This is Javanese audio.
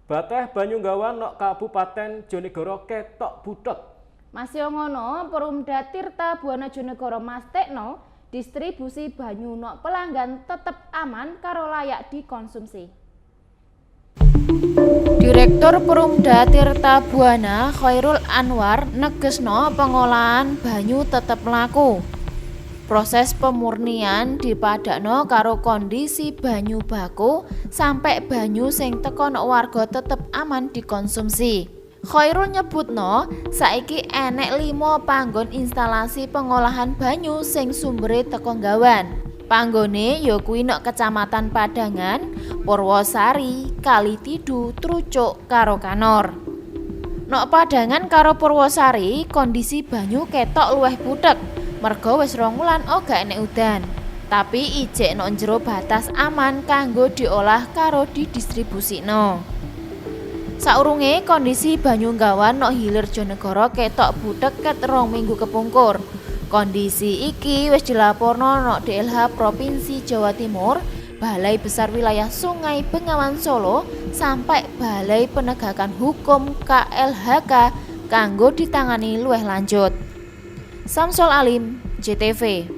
Bateh Banyunggawan nok Kabupaten Jonegoro ketok butek. Masih ngono, Perumda Tirta Buana Jonegoro mastekno distribusi banyu nok pelanggan tetep aman karo layak dikonsumsi. Direktur Perumda Tirta Buana Khairul Anwar negesno pengolahan banyu tetep mlaku. Proses pemurnian dipadakno karo kondisi banyu baku sampai banyu sing teko nok warga tetep aman dikonsumsi. Khairul nyebutno saiki enek 5 panggon instalasi pengolahan banyu sing sumbere teko Nggawan. Panggone ya kuwi nok Kecamatan Padangan, Purwosari, Kalitidu, Trucuk karo Kanor. Nok Padangan karo Purwosari kondisi banyu ketok luwih butek. Merga wis 2 wulan ora enek udan, tapi ijek nok njero batas aman kanggo diolah karo didistribusikno. Saurunge kondisi banyu Nggawan nok Hilir Jonegoro ketok butek ket 2 minggu kepungkur. Kondisi iki wis dilaporno nok DLH Provinsi Jawa Timur, Balai Besar Wilayah Sungai Bengawan Solo sampai Balai Penegakan Hukum KLHK kanggo ditangani luwih lanjut. Samsul Alim, JTV.